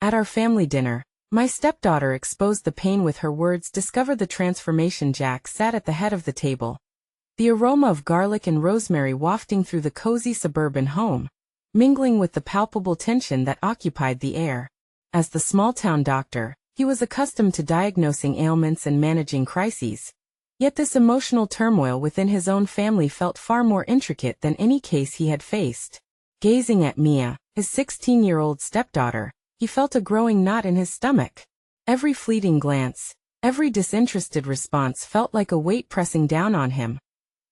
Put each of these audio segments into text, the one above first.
At our family dinner, my stepdaughter exposed the pain with her words. Discover the transformation. Jack sat at the head of the table, the aroma of garlic and rosemary wafting through the cozy suburban home, mingling with the palpable tension that occupied the air. As the small-town doctor, he was accustomed to diagnosing ailments and managing crises. Yet this emotional turmoil within his own family felt far more intricate than any case he had faced. Gazing at Mia, his 16-year-old stepdaughter, he felt a growing knot in his stomach. Every fleeting glance, every disinterested response felt like a weight pressing down on him,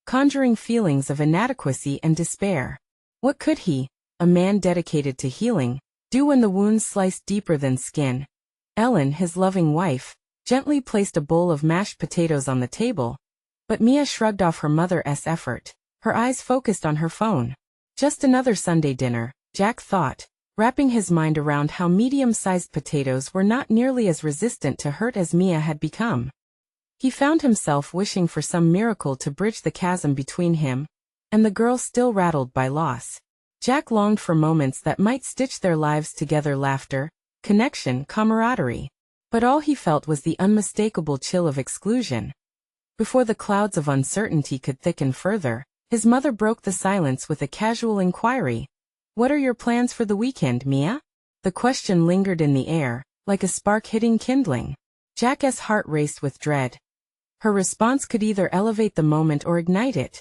conjuring feelings of inadequacy and despair. What could he, a man dedicated to healing, do when the wounds sliced deeper than skin? Ellen, his loving wife, gently placed a bowl of mashed potatoes on the table, but Mia shrugged off her mother's effort, her eyes focused on her phone. Just another Sunday dinner, Jack thought, wrapping his mind around how medium-sized potatoes were not nearly as resistant to hurt as Mia had become. He found himself wishing for some miracle to bridge the chasm between him and the girl still rattled by loss. Jack longed for moments that might stitch their lives together: laughter, connection, camaraderie. But all he felt was the unmistakable chill of exclusion. Before the clouds of uncertainty could thicken further, his mother broke the silence with a casual inquiry. "What are your plans for the weekend, Mia?" The question lingered in the air, like a spark hitting kindling. Jack's heart raced with dread. Her response could either elevate the moment or ignite it.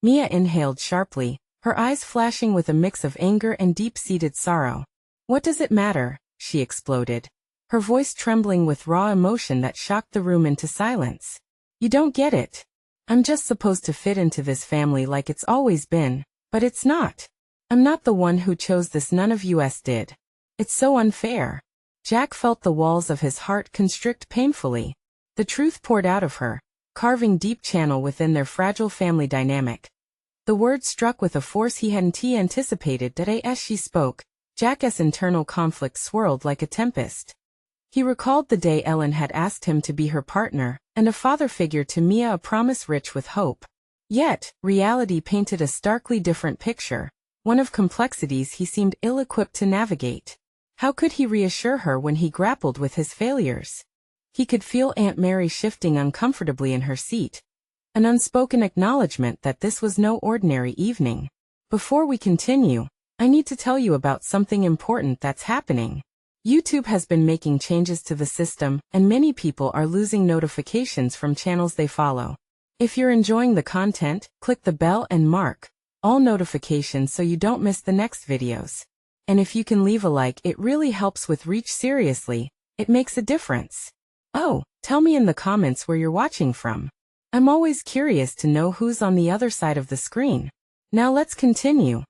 Mia inhaled sharply, her eyes flashing with a mix of anger and deep-seated sorrow. "What does it matter?" she exploded, her voice trembling with raw emotion that shocked the room into silence. "You don't get it. I'm just supposed to fit into this family like it's always been, but it's not. I'm not the one who chose this, none of us did. It's so unfair." Jack felt the walls of his heart constrict painfully. The truth poured out of her, carving deep channel within their fragile family dynamic. The words struck with a force he hadn't anticipated. That as she spoke, Jack's internal conflict swirled like a tempest. He recalled the day Ellen had asked him to be her partner, and a father figure to Mia, a promise rich with hope. Yet, reality painted a starkly different picture, one of complexities he seemed ill-equipped to navigate. How could he reassure her when he grappled with his failures? He could feel Aunt Mary shifting uncomfortably in her seat, an unspoken acknowledgement that this was no ordinary evening. "Before we continue, I need to tell you about something important that's happening. YouTube has been making changes to the system, and many people are losing notifications from channels they follow. If you're enjoying the content, click the bell and mark all notifications so you don't miss the next videos. And if you can leave a like, it really helps with reach. Seriously, it makes a difference. Oh, tell me in the comments where you're watching from. I'm always curious to know who's on the other side of the screen. Now let's continue."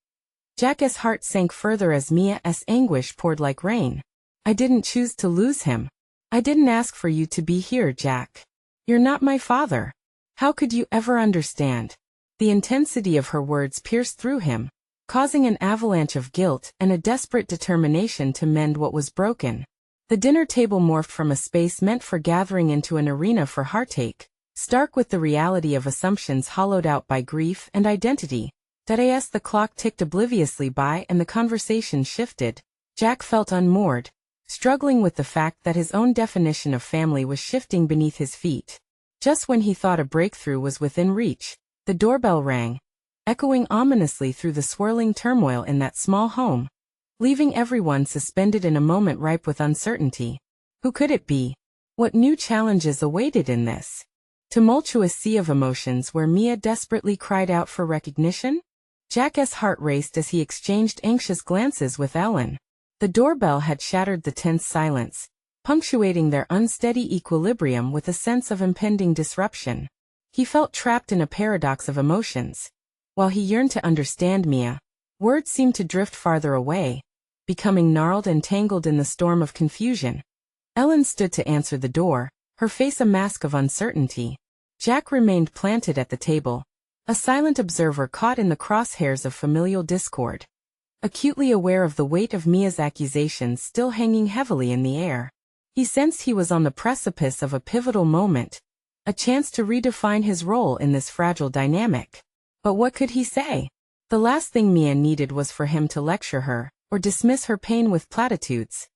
Jack's heart sank further as Mia's anguish poured like rain. "I didn't choose to lose him. I didn't ask for you to be here, Jack. You're not my father. How could you ever understand?" The intensity of her words pierced through him, causing an avalanche of guilt and a desperate determination to mend what was broken. The dinner table morphed from a space meant for gathering into an arena for heartache, stark with the reality of assumptions hollowed out by grief and identity. As the clock ticked obliviously by and the conversation shifted, Jack felt unmoored, struggling with the fact that his own definition of family was shifting beneath his feet. Just when he thought a breakthrough was within reach, the doorbell rang, echoing ominously through the swirling turmoil in that small home, leaving everyone suspended in a moment ripe with uncertainty. Who could it be? What new challenges awaited in this tumultuous sea of emotions where Mia desperately cried out for recognition? Jack's heart raced as he exchanged anxious glances with Ellen. The doorbell had shattered the tense silence, punctuating their unsteady equilibrium with a sense of impending disruption. He felt trapped in a paradox of emotions. While he yearned to understand Mia, words seemed to drift farther away, becoming gnarled and tangled in the storm of confusion. Ellen stood to answer the door, her face a mask of uncertainty. Jack remained planted at the table, a silent observer caught in the crosshairs of familial discord, acutely aware of the weight of Mia's accusations still hanging heavily in the air. He sensed he was on the precipice of a pivotal moment, a chance to redefine his role in this fragile dynamic. But what could he say? The last thing Mia needed was for him to lecture her, or dismiss her pain with platitudes.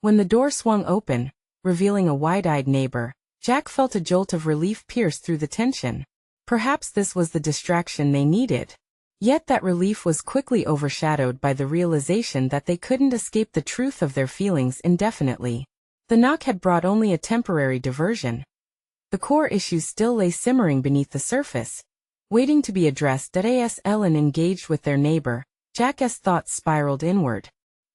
When the door swung open, revealing a wide-eyed neighbor, Jack felt a jolt of relief pierce through the tension. Perhaps this was the distraction they needed. Yet that relief was quickly overshadowed by the realization that they couldn't escape the truth of their feelings indefinitely. The knock had brought only a temporary diversion. The core issues still lay simmering beneath the surface, waiting to be addressed. As Ellen engaged with their neighbor, Jack's thoughts spiraled inward.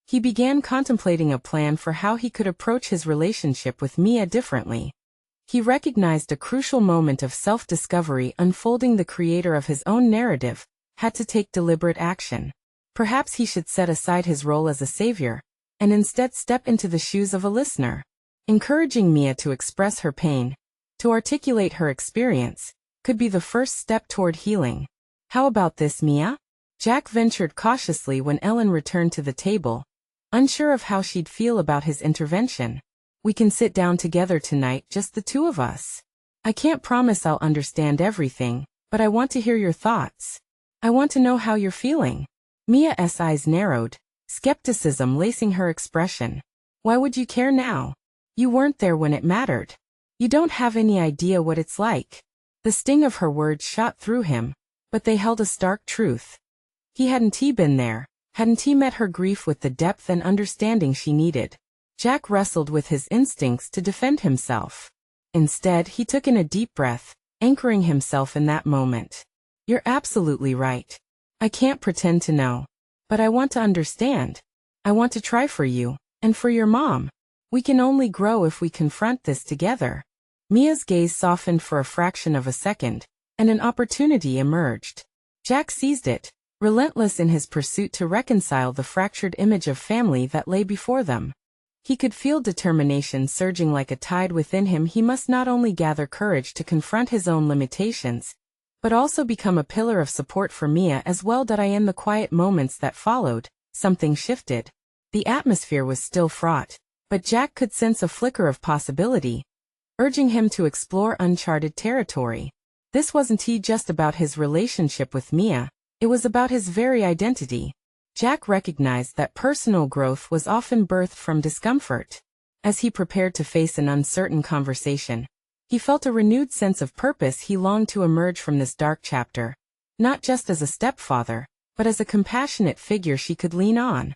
He began contemplating a plan for how he could approach his relationship with Mia differently. He recognized a crucial moment of self-discovery unfolding. The creator of his own narrative had to take deliberate action. Perhaps he should set aside his role as a savior, and instead step into the shoes of a listener. Encouraging Mia to express her pain, to articulate her experience, could be the first step toward healing. How about this, Mia? Jack ventured cautiously when Ellen returned to the table, unsure of how she'd feel about his intervention. We can sit down together tonight, just the two of us. I can't promise I'll understand everything, but I want to hear your thoughts. I want to know how you're feeling. Mia's eyes narrowed, skepticism lacing her expression. Why would you care now? You weren't there when it mattered. You don't have any idea what it's like. The sting of her words shot through him, but they held a stark truth. Hadn't he been there? Hadn't he met her grief with the depth and understanding she needed? Jack wrestled with his instincts to defend himself. Instead, he took in a deep breath, anchoring himself in that moment. You're absolutely right. I can't pretend to know. But I want to understand. I want to try for you, and for your mom. We can only grow if we confront this together. Mia's gaze softened for a fraction of a second, and an opportunity emerged. Jack seized it, relentless in his pursuit to reconcile the fractured image of family that lay before them. He could feel determination surging like a tide within him. He must not only gather courage to confront his own limitations, but also become a pillar of support for Mia as well. In the quiet moments that followed, something shifted. The atmosphere was still fraught, but Jack could sense a flicker of possibility, urging him to explore uncharted territory. This wasn't just about his relationship with Mia, it was about his very identity. Jack recognized that personal growth was often birthed from discomfort. As he prepared to face an uncertain conversation, he felt a renewed sense of purpose. He longed to emerge from this dark chapter, not just as a stepfather, but as a compassionate figure she could lean on.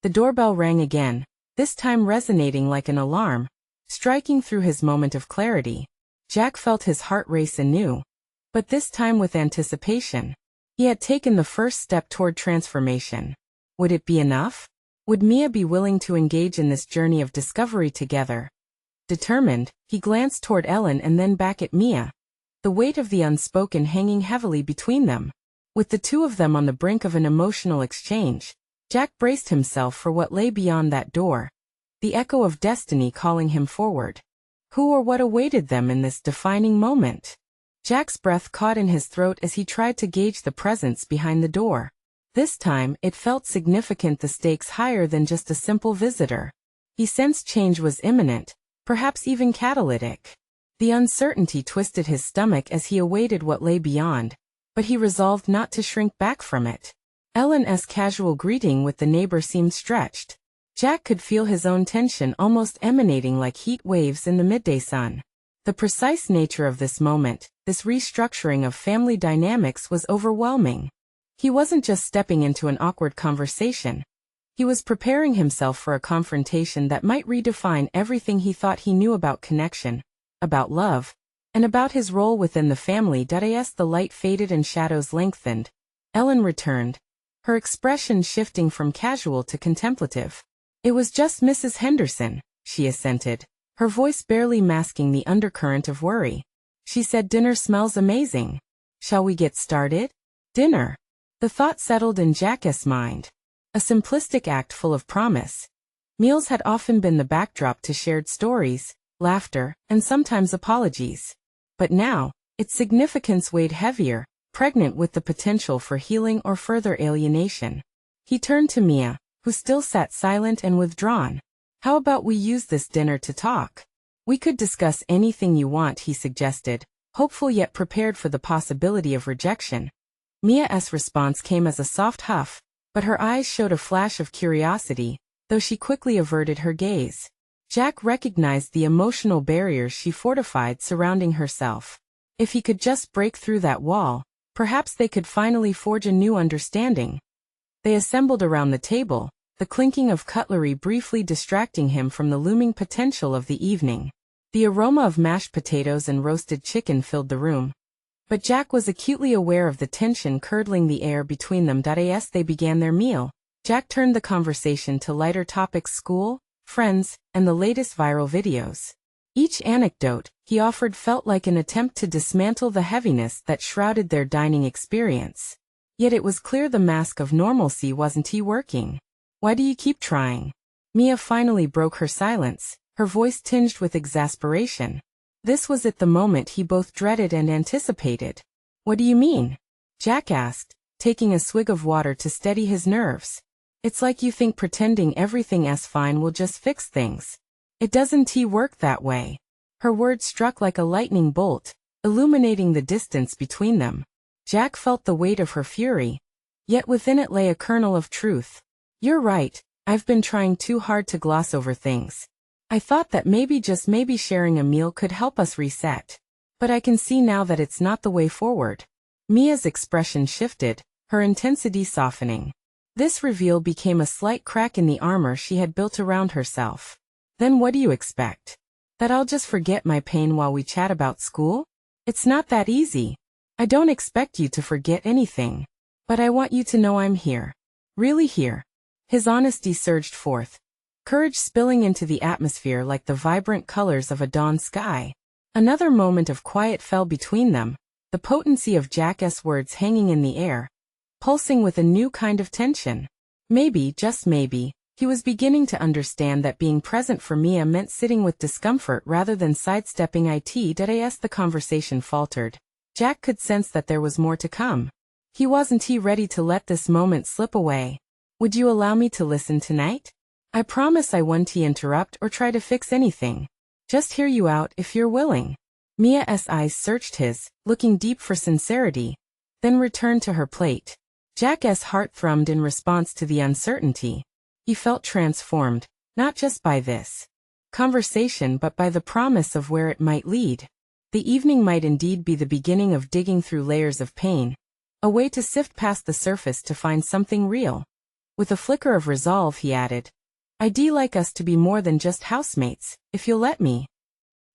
The doorbell rang again, this time resonating like an alarm, striking through his moment of clarity. Jack felt his heart race anew, but this time with anticipation. He had taken the first step toward transformation. Would it be enough? Would Mia be willing to engage in this journey of discovery together? Determined, he glanced toward Ellen and then back at Mia, the weight of the unspoken hanging heavily between them. With the two of them on the brink of an emotional exchange, Jack braced himself for what lay beyond that door, the echo of destiny calling him forward. Who or what awaited them in this defining moment? Jack's breath caught in his throat as he tried to gauge the presence behind the door. This time, it felt significant, the stakes higher than just a simple visitor. He sensed change was imminent, perhaps even catalytic. The uncertainty twisted his stomach as he awaited what lay beyond, but he resolved not to shrink back from it. Ellen's casual greeting with the neighbor seemed stretched. Jack could feel his own tension almost emanating like heat waves in the midday sun. The precise nature of this moment, this restructuring of family dynamics, was overwhelming. He wasn't just stepping into an awkward conversation. He was preparing himself for a confrontation that might redefine everything he thought he knew about connection, about love, and about his role within the family. As the light faded and shadows lengthened, Ellen returned, her expression shifting from casual to contemplative. It was just Mrs. Henderson, she assented, her voice barely masking the undercurrent of worry. She said dinner smells amazing. Shall we get started? Dinner. The thought settled in Jack's mind. A simplistic act full of promise. Meals had often been the backdrop to shared stories, laughter, and sometimes apologies. But now, its significance weighed heavier, pregnant with the potential for healing or further alienation. He turned to Mia, who still sat silent and withdrawn. How about we use this dinner to talk? We could discuss anything you want, he suggested, hopeful yet prepared for the possibility of rejection. Mia's response came as a soft huff, but her eyes showed a flash of curiosity. though she quickly averted her gaze. Jack recognized the emotional barriers she fortified surrounding herself. If he could just break through that wall, perhaps they could finally forge a new understanding. They assembled around the table, the clinking of cutlery briefly distracting him from the looming potential of the evening. The aroma of mashed potatoes and roasted chicken filled the room. But Jack was acutely aware of the tension curdling the air between them. As they began their meal, Jack turned the conversation to lighter topics: school, friends, and the latest viral videos. Each anecdote he offered felt like an attempt to dismantle the heaviness that shrouded their dining experience. Yet it was clear the mask of normalcy wasn't working. "Why do you keep trying?" Mia finally broke her silence, her voice tinged with exasperation. This was at the moment he both dreaded and anticipated. "What do you mean?" Jack asked, taking a swig of water to steady his nerves. "It's like you think pretending everything's fine will just fix things. It doesn't work that way." Her words struck like a lightning bolt, illuminating the distance between them. Jack felt the weight of her fury, yet within it lay a kernel of truth. "You're right, I've been trying too hard to gloss over things. I thought that maybe, just maybe, sharing a meal could help us reset. But I can see now that it's not the way forward." Mia's expression shifted, her intensity softening. This reveal became a slight crack in the armor she had built around herself. "Then what do you expect? That I'll just forget my pain while we chat about school? It's not that easy. I don't expect you to forget anything. But I want you to know I'm here. Really here." His honesty surged forth, courage spilling into the atmosphere like the vibrant colors of a dawn sky. Another moment of quiet fell between them, the potency of Jack's words hanging in the air, pulsing with a new kind of tension. Maybe, just maybe, he was beginning to understand that being present for Mia meant sitting with discomfort rather than sidestepping it. As the conversation faltered, Jack could sense that there was more to come. He wasn't ready to let this moment slip away. "Would you allow me to listen tonight? I promise I won't interrupt or try to fix anything. Just hear you out if you're willing." Mia's eyes searched his, looking deep for sincerity, then returned to her plate. Jack's heart thrummed in response to the uncertainty. He felt transformed, not just by this conversation but by the promise of where it might lead. The evening might indeed be the beginning of digging through layers of pain, a way to sift past the surface to find something real. With a flicker of resolve he added, "I'd like us to be more than just housemates, if you'll let me."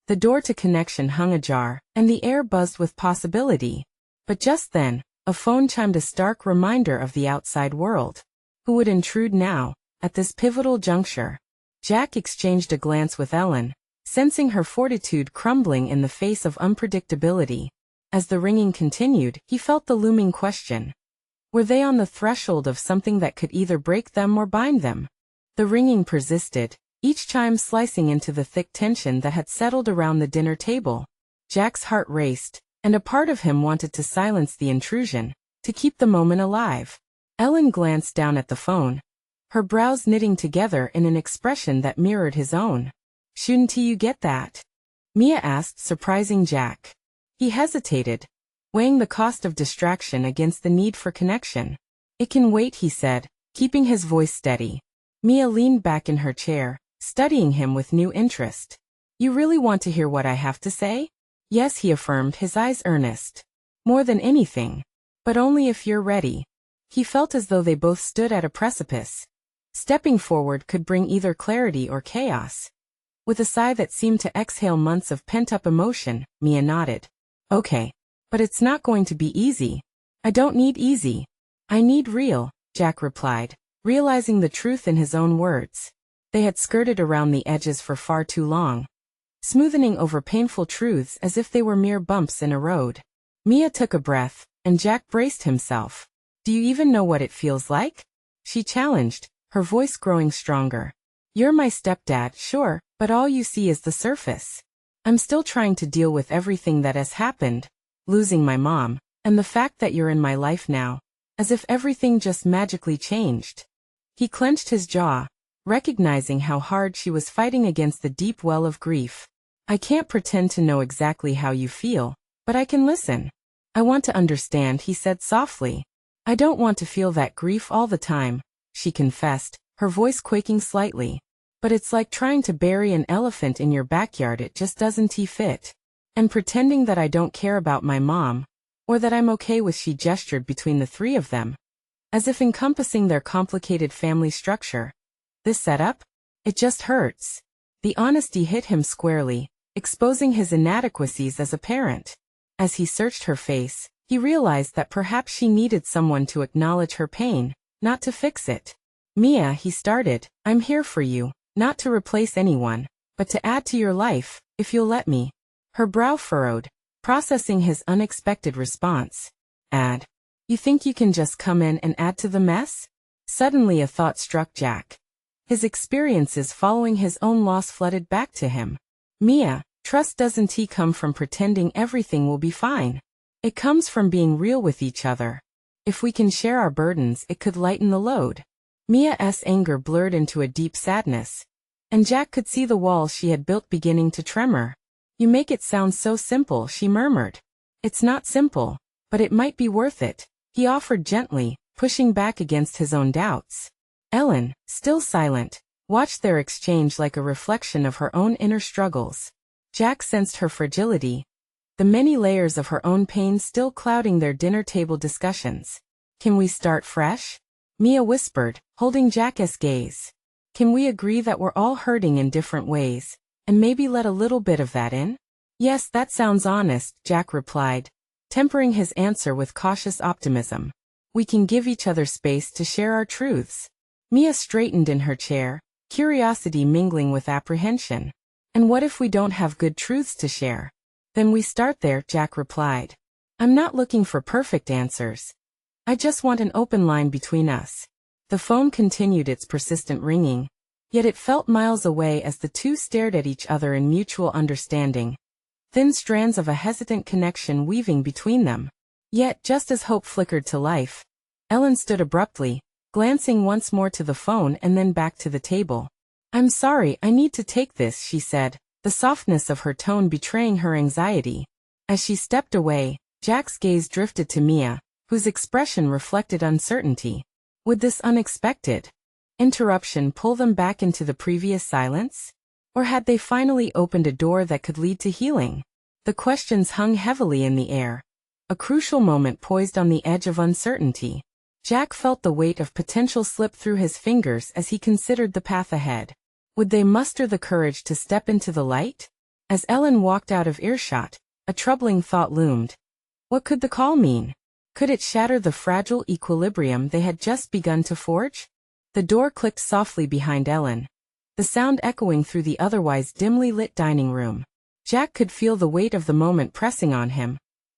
The door to connection hung ajar, and the air buzzed with possibility. But just then, a phone chimed, a stark reminder of the outside world. Who would intrude now, at this pivotal juncture? Jack exchanged a glance with Ellen, sensing her fortitude crumbling in the face of unpredictability. As the ringing continued, he felt the looming question. Were they on the threshold of something that could either break them or bind them? The ringing persisted, each chime slicing into the thick tension that had settled around the dinner table. Jack's heart raced, and a part of him wanted to silence the intrusion, to keep the moment alive. Ellen glanced down at the phone, her brows knitting together in an expression that mirrored his own. "Shouldn't you get that?" Mia asked, surprising Jack. He hesitated, weighing the cost of distraction against the need for connection. "It can wait," he said, keeping his voice steady. Mia leaned back in her chair, studying him with new interest. "You really want to hear what I have to say?" "Yes," he affirmed, his eyes earnest. "More than anything. But only if you're ready." He felt as though they both stood at a precipice. Stepping forward could bring either clarity or chaos. With a sigh that seemed to exhale months of pent-up emotion, Mia nodded. "Okay. But it's not going to be easy." "I don't need easy. I need real," Jack replied, realizing the truth in his own words. They had skirted around the edges for far too long, smoothing over painful truths as if they were mere bumps in a road. Mia took a breath, and Jack braced himself. "Do you even know what it feels like?" she challenged, her voice growing stronger. "You're my stepdad, sure, but all you see is the surface. I'm still trying to deal with everything that has happened. Losing my mom, and the fact that you're in my life now, as if everything just magically changed." He clenched his jaw, recognizing how hard she was fighting against the deep well of grief. "I can't pretend to know exactly how you feel, but I can listen. I want to understand," he said softly. "I don't want to feel that grief all the time," she confessed, her voice quaking slightly. But it's like trying to bury an elephant in your backyard, it just doesn't fit. And pretending that I don't care about my mom, or that I'm okay with, she gestured between the three of them, as if encompassing their complicated family structure. This setup? It just hurts. The honesty hit him squarely, exposing his inadequacies as a parent. As he searched her face, he realized that perhaps she needed someone to acknowledge her pain, not to fix it. Mia, he started, I'm here for you, not to replace anyone, but to add to your life, if you'll let me. Her brow furrowed, processing his unexpected response. Add? You think you can just come in and add to the mess? Suddenly a thought struck Jack. His experiences following his own loss flooded back to him. Mia, trust doesn't come from pretending everything will be fine. It comes from being real with each other. If we can share our burdens, it could lighten the load. Mia's anger blurred into a deep sadness, and Jack could see the walls she had built beginning to tremor. You make it sound so simple, she murmured. It's not simple, but it might be worth it, he offered gently, pushing back against his own doubts. Ellen, still silent, watched their exchange like a reflection of her own inner struggles. Jack sensed her fragility, the many layers of her own pain still clouding their dinner table discussions. Can we start fresh? Mia whispered, holding Jack's gaze. Can we agree that we're all hurting in different ways, and maybe let a little bit of that in? Yes, that sounds honest, Jack replied, tempering his answer with cautious optimism. We can give each other space to share our truths. Mia straightened in her chair, curiosity mingling with apprehension. And what if we don't have good truths to share? Then we start there, Jack replied. I'm not looking for perfect answers. I just want an open line between us. The phone continued its persistent ringing, yet it felt miles away as the two stared at each other in mutual understanding. Thin strands of a hesitant connection weaving between them. Yet, just as hope flickered to life, Ellen stood abruptly, glancing once more to the phone and then back to the table. I'm sorry, I need to take this, she said, the softness of her tone betraying her anxiety. As she stepped away, Jack's gaze drifted to Mia, whose expression reflected uncertainty. Would this unexpected interruption pull them back into the previous silence? Or had they finally opened a door that could lead to healing? The questions hung heavily in the air, a crucial moment poised on the edge of uncertainty. Jack felt the weight of potential slip through his fingers as he considered the path ahead. Would they muster the courage to step into the light? As Ellen walked out of earshot, a troubling thought loomed. What could the call mean? Could it shatter the fragile equilibrium they had just begun to forge? The door clicked softly behind Ellen, the sound echoing through the otherwise dimly lit dining room. Jack could feel the weight of the moment pressing on him,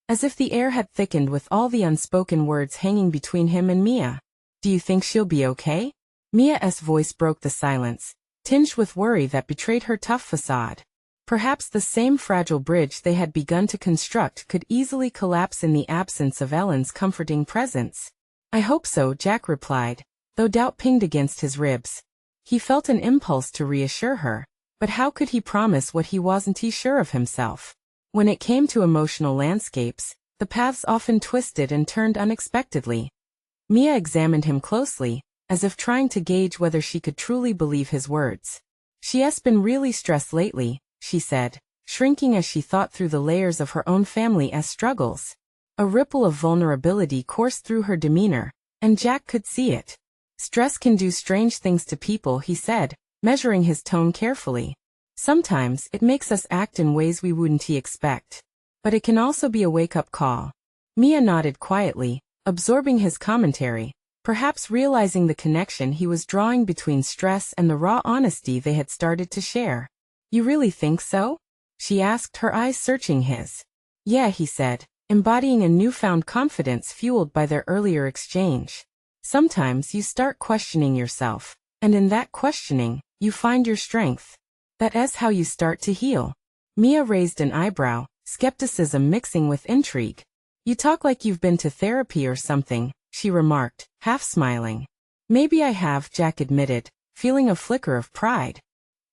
as if the air had thickened with all the unspoken words hanging between him and Mia. Do you think she'll be okay? Mia's voice broke the silence, tinged with worry that betrayed her tough facade. Perhaps the same fragile bridge they had begun to construct could easily collapse in the absence of Ellen's comforting presence. I hope so, Jack replied, though doubt pinged against his ribs. He felt an impulse to reassure her, but how could he promise what he wasn't sure of himself? When it came to emotional landscapes, the paths often twisted and turned unexpectedly. Mia examined him closely, as if trying to gauge whether she could truly believe his words. She's been really stressed lately, she said, shrinking as she thought through the layers of her own family's struggles. A ripple of vulnerability coursed through her demeanor, and Jack could see it. Stress can do strange things to people, he said, measuring his tone carefully. Sometimes it makes us act in ways we wouldn't expect. But it can also be a wake-up call. Mia nodded quietly, absorbing his commentary, perhaps realizing the connection he was drawing between stress and the raw honesty they had started to share. You really think so? She asked, her eyes searching his. Yeah, he said, embodying a newfound confidence fueled by their earlier exchange. Sometimes you start questioning yourself, and in that questioning, you find your strength. That's how you start to heal. Mia raised an eyebrow, skepticism mixing with intrigue. You talk like you've been to therapy or something, she remarked, half smiling. Maybe I have, Jack admitted, feeling a flicker of pride.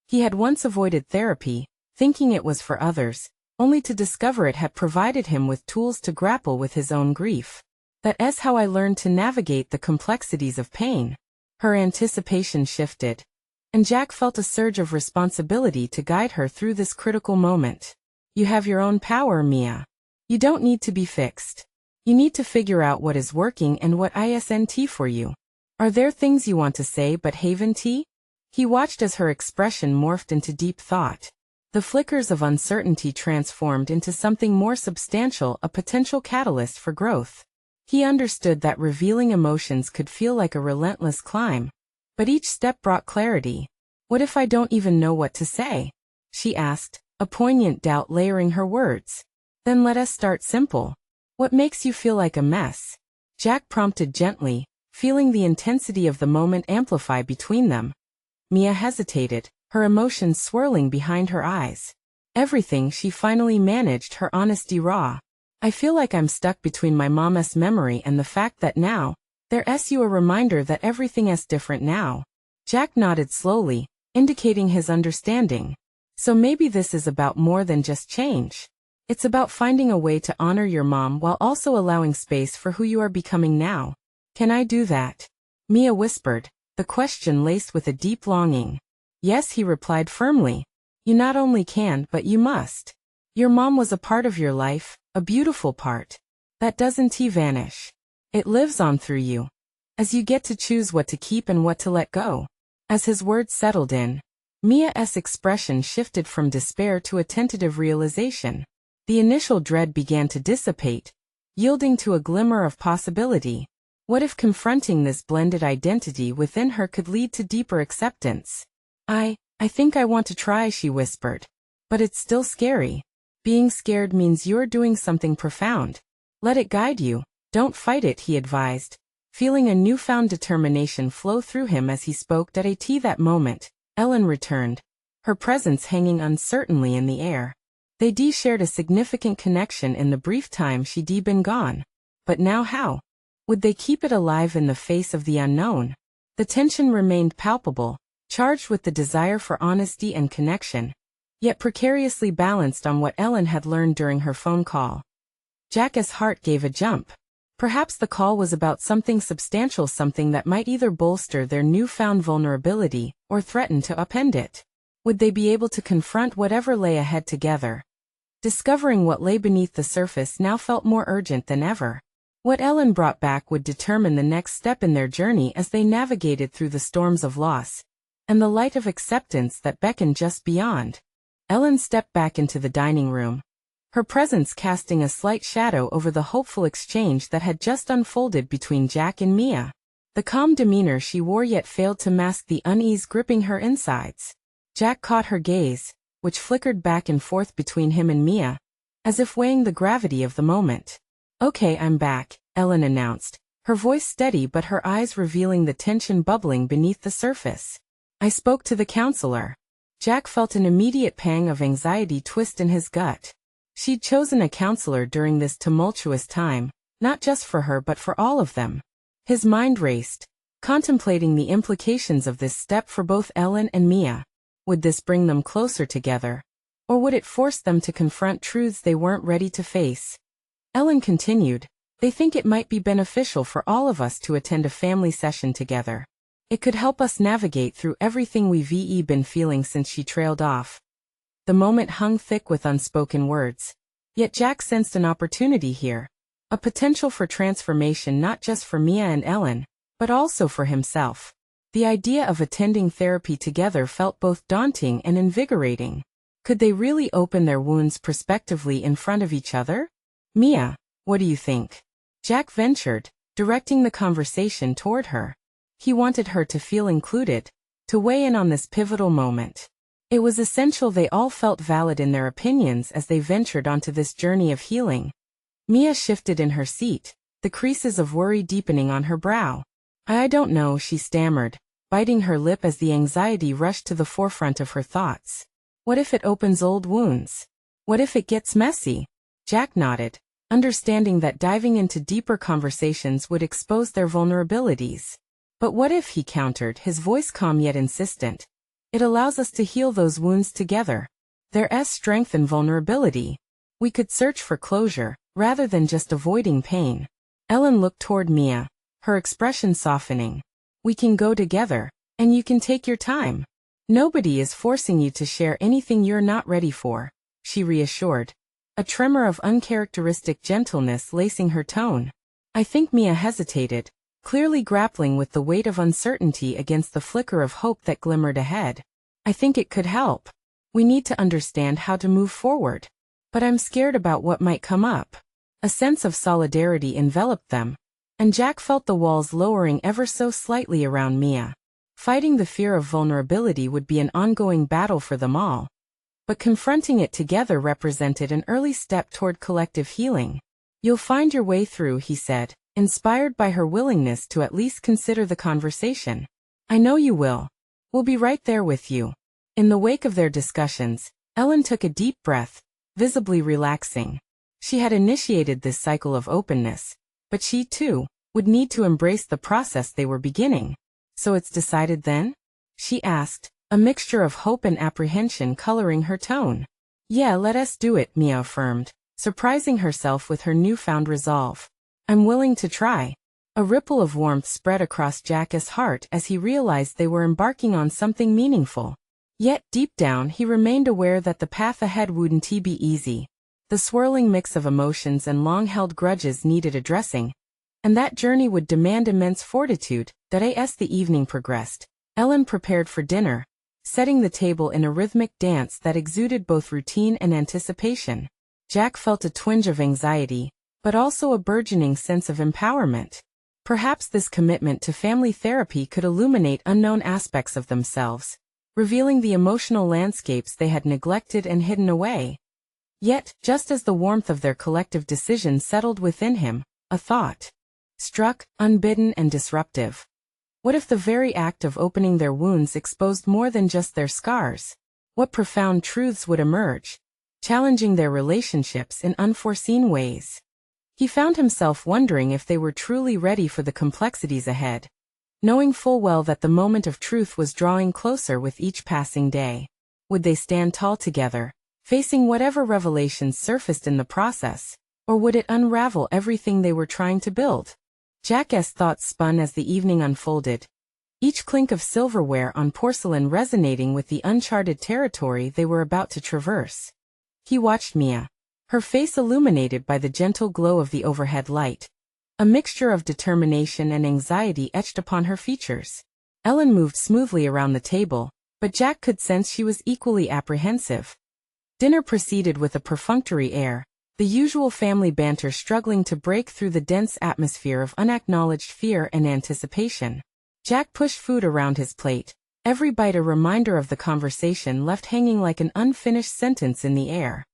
He had once avoided therapy, thinking it was for others, only to discover it had provided him with tools to grapple with his own grief. That's how I learned to navigate the complexities of pain. Her anticipation shifted, and Jack felt a surge of responsibility to guide her through this critical moment. You have your own power, Mia. You don't need to be fixed. You need to figure out what is working and what isn't for you. Are there things you want to say but haven't? He watched as her expression morphed into deep thought. The flickers of uncertainty transformed into something more substantial, a potential catalyst for growth. He understood that revealing emotions could feel like a relentless climb, but each step brought clarity. What if I don't even know what to say? She asked, a poignant doubt layering her words. Then let us start simple. What makes you feel like a mess? Jack prompted gently, feeling the intensity of the moment amplify between them. Mia hesitated, her emotions swirling behind her eyes. Everything, she finally managed, her honesty raw. I feel like I'm stuck between my mom's memory and the fact that now, there's you a reminder that everything is different now. Jack nodded slowly, indicating his understanding. So maybe this is about more than just change. It's about finding a way to honor your mom while also allowing space for who you are becoming now. Can I do that? Mia whispered, the question laced with a deep longing. Yes, he replied firmly. You not only can, but you must. Your mom was a part of your life, a beautiful part. That doesn't vanish. It lives on through you. As you get to choose what to keep and what to let go. As his words settled in, Mia's expression shifted from despair to a tentative realization. The initial dread began to dissipate, yielding to a glimmer of possibility. What if confronting this blended identity within her could lead to deeper acceptance? I think I want to try, she whispered. But it's still scary. Being scared means you're doing something profound. Let it guide you. Don't fight it, he advised, feeling a newfound determination flow through him as he spoke. That moment, Ellen returned, her presence hanging uncertainly in the air. They shared a significant connection in the brief time she'd been gone. But now how? Would they keep it alive in the face of the unknown? The tension remained palpable, charged with the desire for honesty and connection, yet precariously balanced on what Ellen had learned during her phone call. Jack's heart gave a jump. Perhaps the call was about something substantial, something that might either bolster their newfound vulnerability or threaten to upend it. Would they be able to confront whatever lay ahead together? Discovering what lay beneath the surface now felt more urgent than ever. What Ellen brought back would determine the next step in their journey as they navigated through the storms of loss and the light of acceptance that beckoned just beyond. Ellen stepped back into the dining room, her presence casting a slight shadow over the hopeful exchange that had just unfolded between Jack and Mia. The calm demeanor she wore yet failed to mask the unease gripping her insides. Jack caught her gaze, which flickered back and forth between him and Mia, as if weighing the gravity of the moment. Okay, I'm back, Ellen announced, her voice steady but her eyes revealing the tension bubbling beneath the surface. I spoke to the counselor. Jack felt an immediate pang of anxiety twist in his gut. She'd chosen a counselor during this tumultuous time, not just for her but for all of them. His mind raced, contemplating the implications of this step for both Ellen and Mia. Would this bring them closer together? Or would it force them to confront truths they weren't ready to face? Ellen continued, they think it might be beneficial for all of us to attend a family session together. It could help us navigate through everything we've been feeling since she trailed off. The moment hung thick with unspoken words. Yet Jack sensed an opportunity here. A potential for transformation not just for Mia and Ellen, but also for himself. The idea of attending therapy together felt both daunting and invigorating. Could they really open their wounds prospectively in front of each other? Mia, what do you think? Jack ventured, directing the conversation toward her. He wanted her to feel included, to weigh in on this pivotal moment. It was essential they all felt valid in their opinions as they ventured onto this journey of healing. Mia shifted in her seat, the creases of worry deepening on her brow. I don't know, she stammered, biting her lip as the anxiety rushed to the forefront of her thoughts. What if it opens old wounds? What if it gets messy? Jack nodded, understanding that diving into deeper conversations would expose their vulnerabilities. But what if, he countered, his voice calm yet insistent. It allows us to heal those wounds together. There's strength in vulnerability. We could search for closure, rather than just avoiding pain. Ellen looked toward Mia, her expression softening. We can go together, and you can take your time. Nobody is forcing you to share anything you're not ready for, she reassured, a tremor of uncharacteristic gentleness lacing her tone. I think Mia hesitated, clearly grappling with the weight of uncertainty against the flicker of hope that glimmered ahead. I think it could help. We need to understand how to move forward. But I'm scared about what might come up. A sense of solidarity enveloped them, and Jack felt the walls lowering ever so slightly around Mia. Fighting the fear of vulnerability would be an ongoing battle for them all. But confronting it together represented an early step toward collective healing. You'll find your way through, he said, inspired by her willingness to at least consider the conversation. I know you will. We'll be right there with you. In the wake of their discussions, Ellen took a deep breath, visibly relaxing. She had initiated this cycle of openness, but she, too, would need to embrace the process they were beginning. So it's decided then? She asked, a mixture of hope and apprehension coloring her tone. Yeah, let us do it, Mia affirmed, surprising herself with her newfound resolve. I'm willing to try. A ripple of warmth spread across Jack's heart as he realized they were embarking on something meaningful. Yet, deep down, he remained aware that the path ahead wouldn't be easy. The swirling mix of emotions and long-held grudges needed addressing, and that journey would demand immense fortitude. As the evening progressed, Ellen prepared for dinner, setting the table in a rhythmic dance that exuded both routine and anticipation. Jack felt a twinge of anxiety, but also a burgeoning sense of empowerment. Perhaps this commitment to family therapy could illuminate unknown aspects of themselves, revealing the emotional landscapes they had neglected and hidden away. Yet, just as the warmth of their collective decision settled within him, a thought struck, unbidden and disruptive. What if the very act of opening their wounds exposed more than just their scars? What profound truths would emerge, challenging their relationships in unforeseen ways? He found himself wondering if they were truly ready for the complexities ahead, knowing full well that the moment of truth was drawing closer with each passing day. Would they stand tall together, facing whatever revelations surfaced in the process, or would it unravel everything they were trying to build? Jack's thoughts spun as the evening unfolded, each clink of silverware on porcelain resonating with the uncharted territory they were about to traverse. He watched Mia, her face illuminated by the gentle glow of the overhead light. A mixture of determination and anxiety etched upon her features. Ellen moved smoothly around the table, but Jack could sense she was equally apprehensive. Dinner proceeded with a perfunctory air, the usual family banter struggling to break through the dense atmosphere of unacknowledged fear and anticipation. Jack pushed food around his plate, every bite a reminder of the conversation left hanging like an unfinished sentence in the air.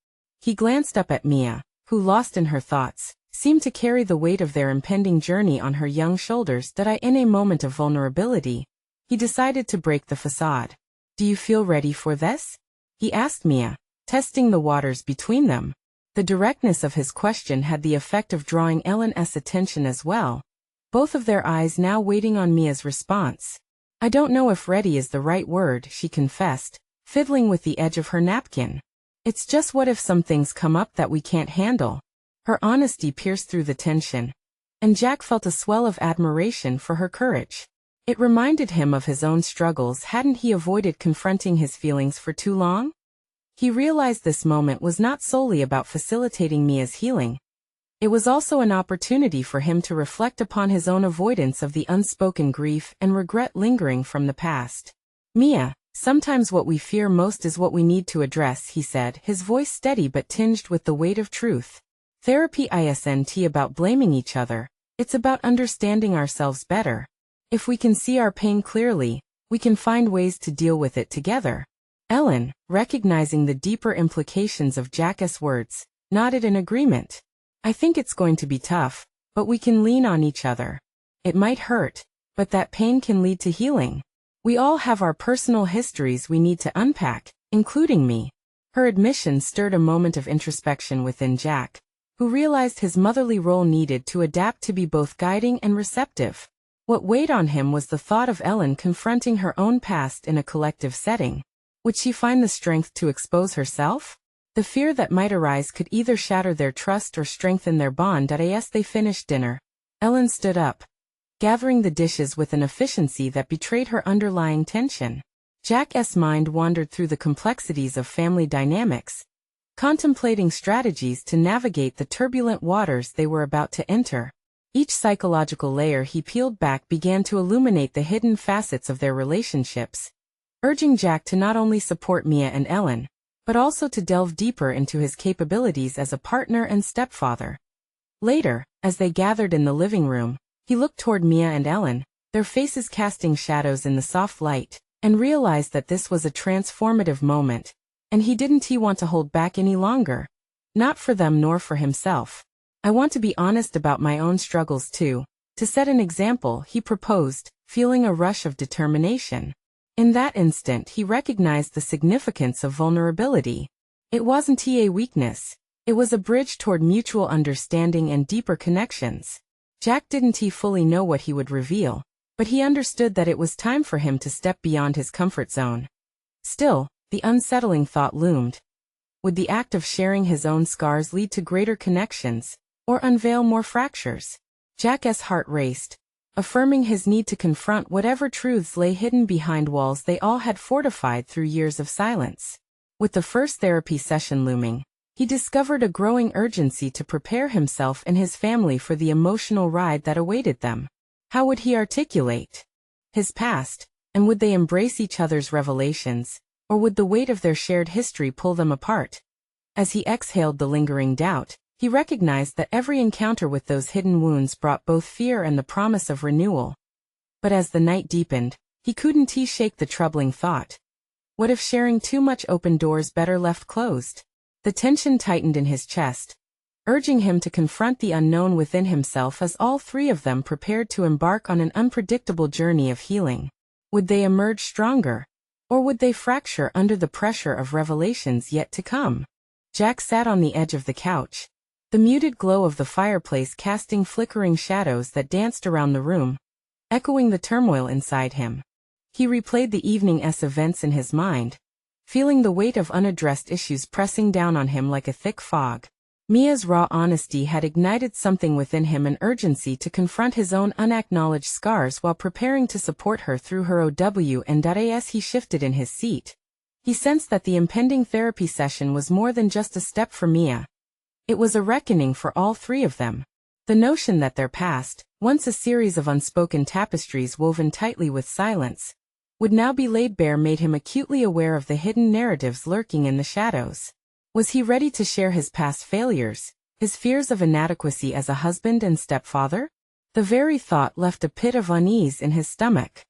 He glanced up at Mia, who, lost in her thoughts, seemed to carry the weight of their impending journey on her young shoulders. In a moment of vulnerability, he decided to break the facade. Do you feel ready for this? He asked Mia, testing the waters between them. The directness of his question had the effect of drawing Ellen's attention as well, both of their eyes now waiting on Mia's response. I don't know if ready is the right word, she confessed, fiddling with the edge of her napkin. It's just what if some things come up that we can't handle? Her honesty pierced through the tension, and Jack felt a swell of admiration for her courage. It reminded him of his own struggles. Hadn't he avoided confronting his feelings for too long? He realized this moment was not solely about facilitating Mia's healing. It was also an opportunity for him to reflect upon his own avoidance of the unspoken grief and regret lingering from the past. Mia, sometimes what we fear most is what we need to address, he said, his voice steady but tinged with the weight of truth. Therapy isn't about blaming each other, it's about understanding ourselves better. If we can see our pain clearly, we can find ways to deal with it together. Ellen, recognizing the deeper implications of Jack's words, nodded in agreement. I think it's going to be tough, but we can lean on each other. It might hurt, but that pain can lead to healing. We all have our personal histories we need to unpack, including me. Her admission stirred a moment of introspection within Jack, who realized his motherly role needed to adapt to be both guiding and receptive. What weighed on him was the thought of Ellen confronting her own past in a collective setting. Would she find the strength to expose herself? The fear that might arise could either shatter their trust or strengthen their bond. As they finished dinner, Ellen stood up, gathering the dishes with an efficiency that betrayed her underlying tension. Jack's mind wandered through the complexities of family dynamics, contemplating strategies to navigate the turbulent waters they were about to enter. Each psychological layer he peeled back began to illuminate the hidden facets of their relationships, urging Jack to not only support Mia and Ellen, but also to delve deeper into his capabilities as a partner and stepfather. Later, as they gathered in the living room, he looked toward Mia and Ellen, their faces casting shadows in the soft light, and realized that this was a transformative moment, and he didn't want to hold back any longer. Not for them nor for himself. I want to be honest about my own struggles too. To set an example, he proposed, feeling a rush of determination. In that instant he recognized the significance of vulnerability. It wasn't a weakness. It was a bridge toward mutual understanding and deeper connections. Jack didn't fully know what he would reveal, but he understood that it was time for him to step beyond his comfort zone. Still, the unsettling thought loomed. Would the act of sharing his own scars lead to greater connections, or unveil more fractures? Jack's heart raced, affirming his need to confront whatever truths lay hidden behind walls they all had fortified through years of silence. With the first therapy session looming, he discovered a growing urgency to prepare himself and his family for the emotional ride that awaited them. How would he articulate his past, and would they embrace each other's revelations, or would the weight of their shared history pull them apart? As he exhaled the lingering doubt, he recognized that every encounter with those hidden wounds brought both fear and the promise of renewal. But as the night deepened, he couldn't shake the troubling thought. What if sharing too much opened doors better left closed? The tension tightened in his chest, urging him to confront the unknown within himself as all three of them prepared to embark on an unpredictable journey of healing. Would they emerge stronger, or would they fracture under the pressure of revelations yet to come? Jack sat on the edge of the couch, the muted glow of the fireplace casting flickering shadows that danced around the room, echoing the turmoil inside him. He replayed the evening's events in his mind, feeling the weight of unaddressed issues pressing down on him like a thick fog. Mia's raw honesty had ignited something within him, an urgency to confront his own unacknowledged scars while preparing to support her through her OW. And as he shifted in his seat, he sensed that the impending therapy session was more than just a step for Mia. It was a reckoning for all three of them. The notion that their past, once a series of unspoken tapestries woven tightly with silence, would now be laid bare made him acutely aware of the hidden narratives lurking in the shadows. Was he ready to share his past failures, his fears of inadequacy as a husband and stepfather? The very thought left a pit of unease in his stomach.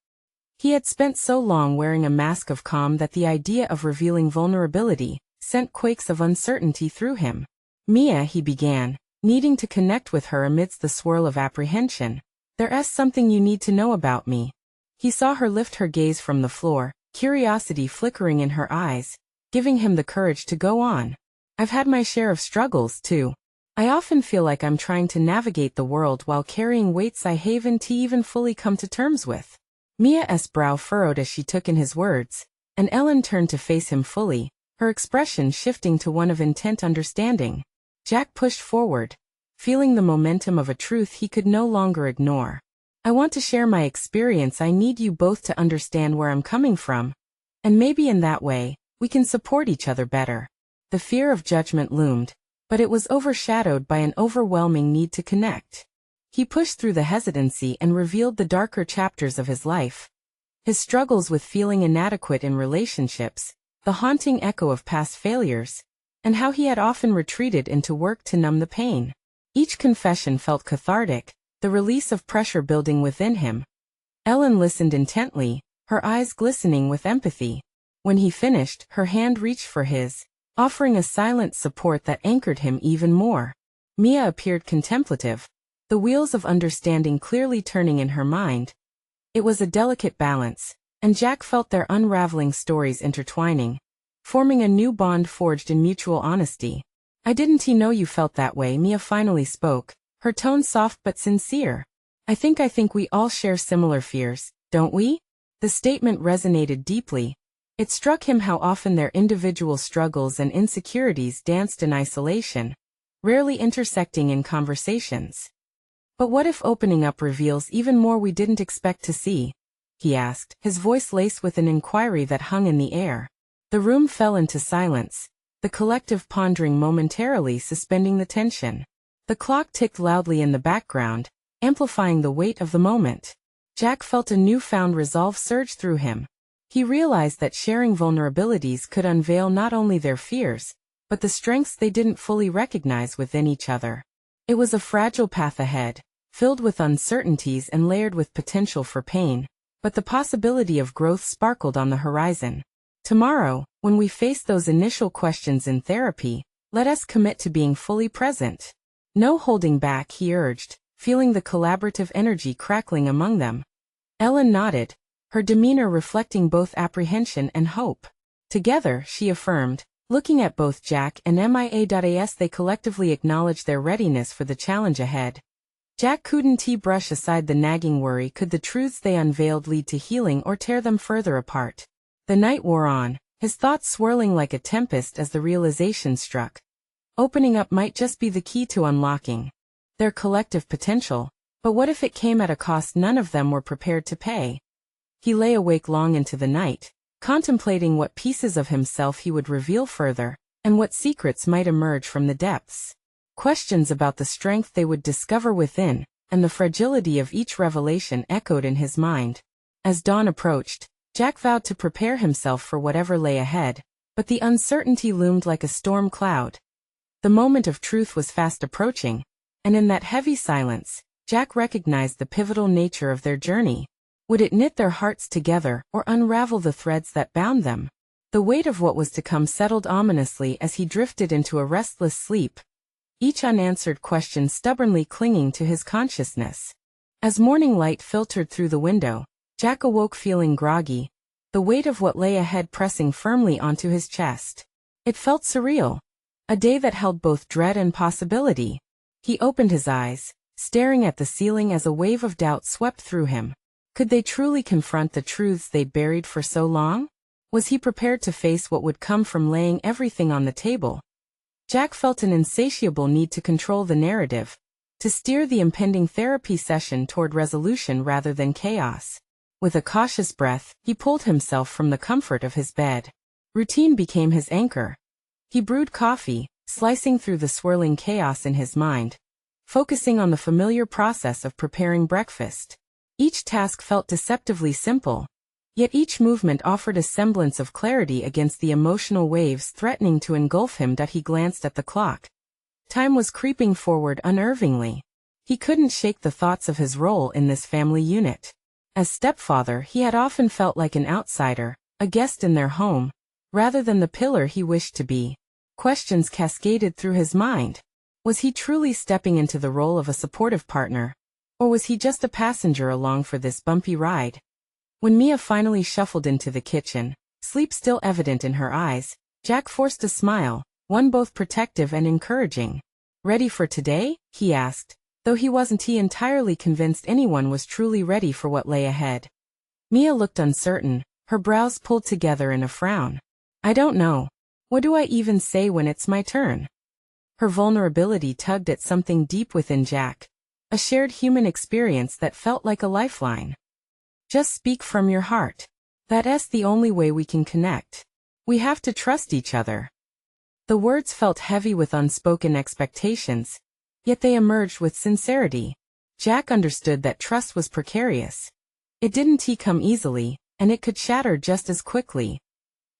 He had spent so long wearing a mask of calm that the idea of revealing vulnerability sent quakes of uncertainty through him. Mia, he began, needing to connect with her amidst the swirl of apprehension. There's something you need to know about me. He saw her lift her gaze from the floor, curiosity flickering in her eyes, giving him the courage to go on. I've had my share of struggles, too. I often feel like I'm trying to navigate the world while carrying weights I haven't even fully come to terms with. Mia's brow furrowed as she took in his words, and Ellen turned to face him fully, her expression shifting to one of intent understanding. Jack pushed forward, feeling the momentum of a truth he could no longer ignore. I want to share my experience. I need you both to understand where I'm coming from. And maybe in that way, we can support each other better. The fear of judgment loomed, but it was overshadowed by an overwhelming need to connect. He pushed through the hesitancy and revealed the darker chapters of his life. His struggles with feeling inadequate in relationships, the haunting echo of past failures, and how he had often retreated into work to numb the pain. Each confession felt cathartic, the release of pressure building within him. Ellen listened intently, her eyes glistening with empathy. When he finished, her hand reached for his, offering a silent support that anchored him even more. Mia appeared contemplative, the wheels of understanding clearly turning in her mind. It was a delicate balance, and Jack felt their unraveling stories intertwining, forming a new bond forged in mutual honesty. I didn't know you felt that way, Mia finally spoke, her tone soft but sincere. I think we all share similar fears, don't we? The statement resonated deeply. It struck him how often their individual struggles and insecurities danced in isolation, rarely intersecting in conversations. But what if opening up reveals even more we didn't expect to see? He asked, his voice laced with an inquiry that hung in the air. The room fell into silence, the collective pondering momentarily suspending the tension. The clock ticked loudly in the background, amplifying the weight of the moment. Jack felt a newfound resolve surge through him. He realized that sharing vulnerabilities could unveil not only their fears, but the strengths they didn't fully recognize within each other. It was a fragile path ahead, filled with uncertainties and layered with potential for pain, but the possibility of growth sparkled on the horizon. Tomorrow, when we face those initial questions in therapy, let us commit to being fully present. No holding back, he urged, feeling the collaborative energy crackling among them. Ellen nodded, her demeanor reflecting both apprehension and hope. Together, she affirmed, looking at both Jack and Mia. They collectively acknowledged their readiness for the challenge ahead. Jack couldn't brush aside the nagging worry, could the truths they unveiled lead to healing or tear them further apart? The night wore on, his thoughts swirling like a tempest as the realization struck. Opening up might just be the key to unlocking their collective potential, but what if it came at a cost none of them were prepared to pay? He lay awake long into the night, contemplating what pieces of himself he would reveal further, and what secrets might emerge from the depths. Questions about the strength they would discover within, and the fragility of each revelation echoed in his mind. As dawn approached, Jack vowed to prepare himself for whatever lay ahead, but the uncertainty loomed like a storm cloud. The moment of truth was fast approaching, and in that heavy silence, Jack recognized the pivotal nature of their journey. Would it knit their hearts together or unravel the threads that bound them? The weight of what was to come settled ominously as he drifted into a restless sleep, each unanswered question stubbornly clinging to his consciousness. As morning light filtered through the window, Jack awoke feeling groggy, the weight of what lay ahead pressing firmly onto his chest. It felt surreal, a day that held both dread and possibility. He opened his eyes, staring at the ceiling as a wave of doubt swept through him. Could they truly confront the truths they'd buried for so long? Was he prepared to face what would come from laying everything on the table? Jack felt an insatiable need to control the narrative, to steer the impending therapy session toward resolution rather than chaos. With a cautious breath, he pulled himself from the comfort of his bed. Routine became his anchor. He brewed coffee, slicing through the swirling chaos in his mind, focusing on the familiar process of preparing breakfast. Each task felt deceptively simple, yet each movement offered a semblance of clarity against the emotional waves threatening to engulf him. He glanced at the clock. Time was creeping forward unnervingly. He couldn't shake the thoughts of his role in this family unit. As stepfather, he had often felt like an outsider, a guest in their home, rather than the pillar he wished to be. Questions cascaded through his mind. Was he truly stepping into the role of a supportive partner? Or was he just a passenger along for this bumpy ride? When Mia finally shuffled into the kitchen, sleep still evident in her eyes, Jack forced a smile, one both protective and encouraging. "Ready for today?" he asked, though he wasn't entirely convinced anyone was truly ready for what lay ahead. Mia looked uncertain, her brows pulled together in a frown. "I don't know. What do I even say when it's my turn?" Her vulnerability tugged at something deep within Jack, a shared human experience that felt like a lifeline. "Just speak from your heart. That's the only way we can connect. We have to trust each other." The words felt heavy with unspoken expectations, yet they emerged with sincerity. Jack understood that trust was precarious. It didn't come easily, and it could shatter just as quickly.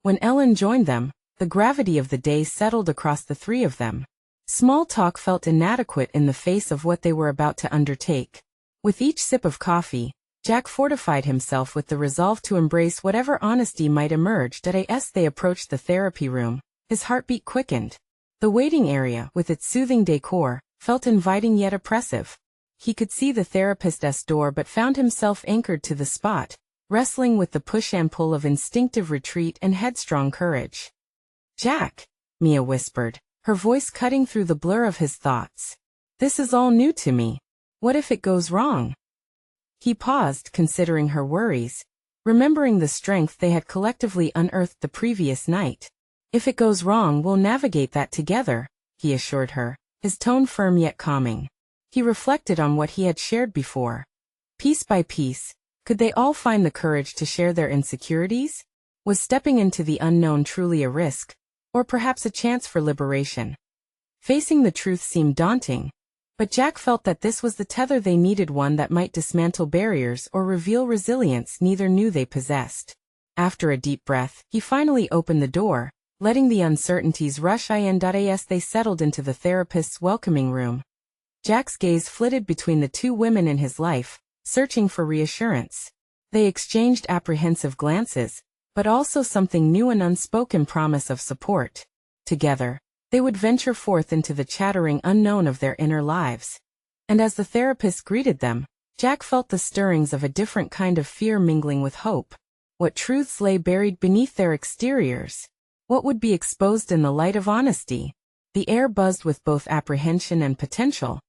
When Ellen joined them, the gravity of the day settled across the three of them. Small talk felt inadequate in the face of what they were about to undertake. With each sip of coffee, Jack fortified himself with the resolve to embrace whatever honesty might emerge. As they approached the therapy room, his heartbeat quickened. The waiting area, with its soothing decor, felt inviting yet oppressive. He could see the therapist's door but found himself anchored to the spot, wrestling with the push and pull of instinctive retreat and headstrong courage. "Jack," Mia whispered, her voice cutting through the blur of his thoughts. "This is all new to me. What if it goes wrong?" He paused, considering her worries, remembering the strength they had collectively unearthed the previous night. "If it goes wrong, we'll navigate that together," he assured her, his tone firm yet calming. He reflected on what he had shared before. Piece by piece, could they all find the courage to share their insecurities? Was stepping into the unknown truly a risk, or perhaps a chance for liberation? Facing the truth seemed daunting, but Jack felt that this was the tether they needed, one that might dismantle barriers or reveal resilience neither knew they possessed. After a deep breath, he finally opened the door, letting the uncertainties rush in. As they settled into the therapist's welcoming room, Jack's gaze flitted between the two women in his life, searching for reassurance. They exchanged apprehensive glances, but also something new, an unspoken promise of support. Together, they would venture forth into the chattering unknown of their inner lives. And as the therapist greeted them, Jack felt the stirrings of a different kind of fear mingling with hope. What truths lay buried beneath their exteriors? What would be exposed in the light of honesty? The air buzzed with both apprehension and potential,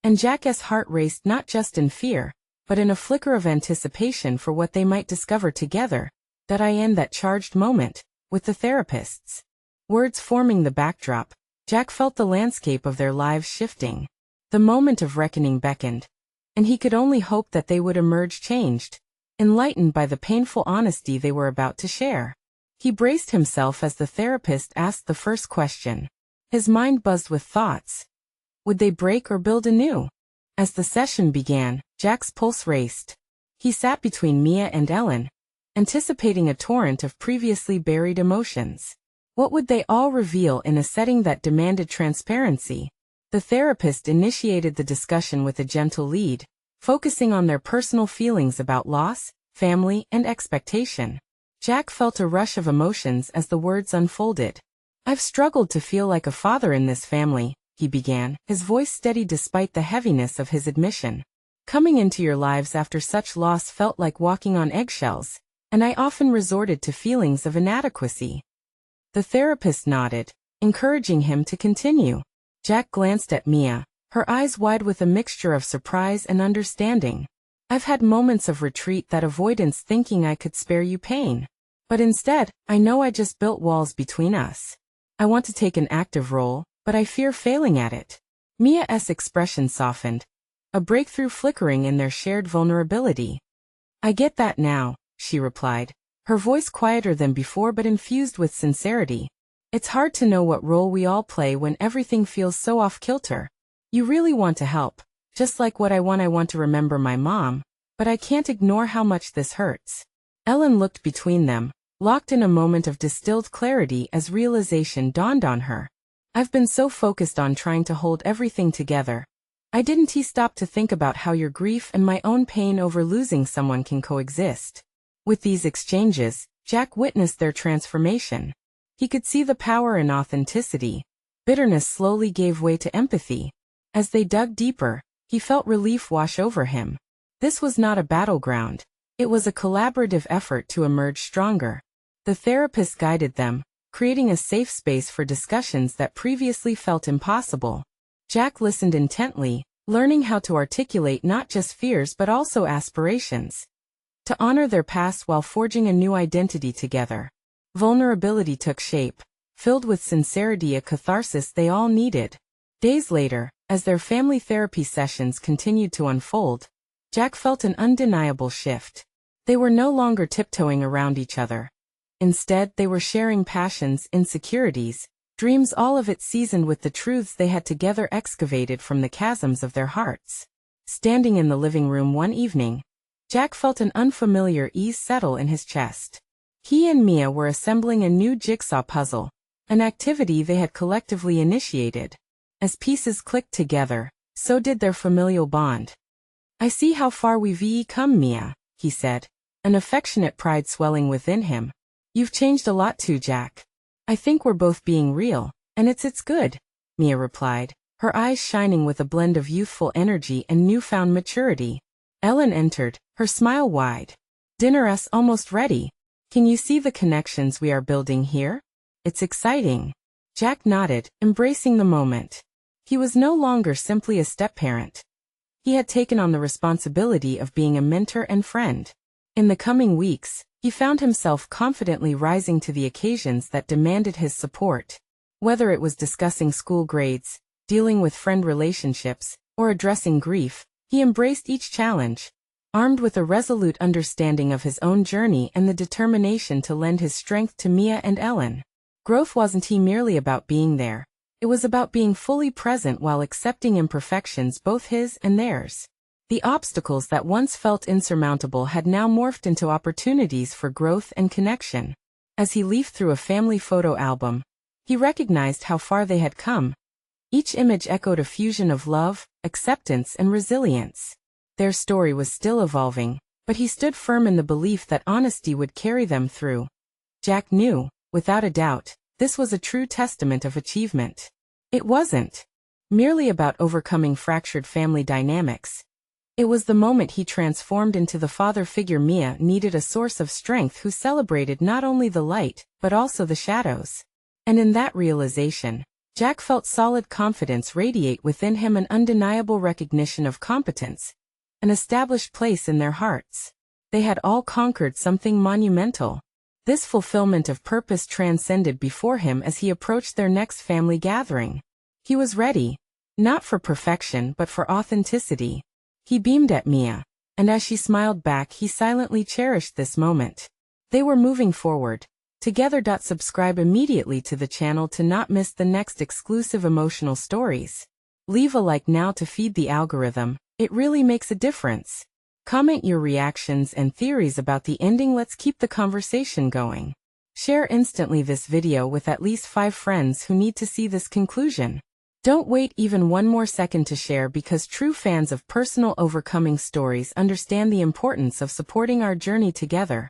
and Jack's heart raced not just in fear, but in a flicker of anticipation for what they might discover together. In that charged moment, with the therapists' words forming the backdrop, Jack felt the landscape of their lives shifting. The moment of reckoning beckoned, and he could only hope that they would emerge changed, enlightened by the painful honesty they were about to share. He braced himself as the therapist asked the first question. His mind buzzed with thoughts. Would they break or build anew? As the session began, Jack's pulse raced. He sat between Mia and Ellen, anticipating a torrent of previously buried emotions. What would they all reveal in a setting that demanded transparency? The therapist initiated the discussion with a gentle lead, focusing on their personal feelings about loss, family, and expectation. Jack felt a rush of emotions as the words unfolded. I've struggled to feel like a father in this family, he began, his voice steady despite the heaviness of his admission. Coming into your lives after such loss felt like walking on eggshells, and I often resorted to feelings of inadequacy. The therapist nodded, encouraging him to continue. Jack glanced at Mia, her eyes wide with a mixture of surprise and understanding. I've had moments of retreat, that avoidance, thinking I could spare you pain. But instead, I know I just built walls between us. I want to take an active role, but I fear failing at it. Mia's expression softened, a breakthrough flickering in their shared vulnerability. I get that now, she replied, her voice quieter than before but infused with sincerity. It's hard to know what role we all play when everything feels so off-kilter. You really want to help, just like what I want to remember my mom, but I can't ignore how much this hurts. Ellen looked between them, locked in a moment of distilled clarity as realization dawned on her. I've been so focused on trying to hold everything together. I didn't stop to think about how your grief and my own pain over losing someone can coexist. With these exchanges, Jack witnessed their transformation. He could see the power in authenticity. Bitterness slowly gave way to empathy. As they dug deeper, he felt relief wash over him. This was not a battleground. It was a collaborative effort to emerge stronger. The therapist guided them, creating a safe space for discussions that previously felt impossible. Jack listened intently, learning how to articulate not just fears but also aspirations. To honor their past while forging a new identity together. Vulnerability took shape, filled with sincerity, a catharsis they all needed. Days later, as their family therapy sessions continued to unfold, Jack felt an undeniable shift. They were no longer tiptoeing around each other. Instead, they were sharing passions, insecurities, dreams, all of it seasoned with the truths they had together excavated from the chasms of their hearts. Standing in the living room one evening, Jack felt an unfamiliar ease settle in his chest. He and Mia were assembling a new jigsaw puzzle, an activity they had collectively initiated. As pieces clicked together, so did their familial bond. I see how far we've come, Mia, he said, an affectionate pride swelling within him. You've changed a lot too, Jack. I think we're both being real, and it's good, Mia replied, her eyes shining with a blend of youthful energy and newfound maturity. Ellen entered, her smile wide. Dinner's almost ready. Can you see the connections we are building here? It's exciting. Jack nodded, embracing the moment. He was no longer simply a step-parent. He had taken on the responsibility of being a mentor and friend. In the coming weeks, he found himself confidently rising to the occasions that demanded his support. Whether it was discussing school grades, dealing with friend relationships, or addressing grief, he embraced each challenge, armed with a resolute understanding of his own journey and the determination to lend his strength to Mia and Ellen. Growth wasn't merely about being there. It was about being fully present while accepting imperfections, both his and theirs. The obstacles that once felt insurmountable had now morphed into opportunities for growth and connection. As he leafed through a family photo album, he recognized how far they had come. Each image echoed a fusion of love, acceptance, and resilience. Their story was still evolving, but he stood firm in the belief that honesty would carry them through. Jack knew, without a doubt, this was a true testament of achievement. It wasn't merely about overcoming fractured family dynamics. It was the moment he transformed into the father figure Mia needed, a source of strength who celebrated not only the light, but also the shadows. And in that realization, Jack felt solid confidence radiate within him, an undeniable recognition of competence, an established place in their hearts. They had all conquered something monumental. This fulfillment of purpose transcended before him as he approached their next family gathering. He was ready, not for perfection but for authenticity. He beamed at Mia, and as she smiled back he silently cherished this moment. They were moving forward together. Subscribe immediately to the channel to not miss the next exclusive emotional stories. Leave a like now to feed the algorithm, it really makes a difference. Comment your reactions and theories about the ending. Let's keep the conversation going. Share instantly this video with at least 5 friends who need to see this conclusion. Don't wait even one more second to share, because true fans of personal overcoming stories understand the importance of supporting our journey together.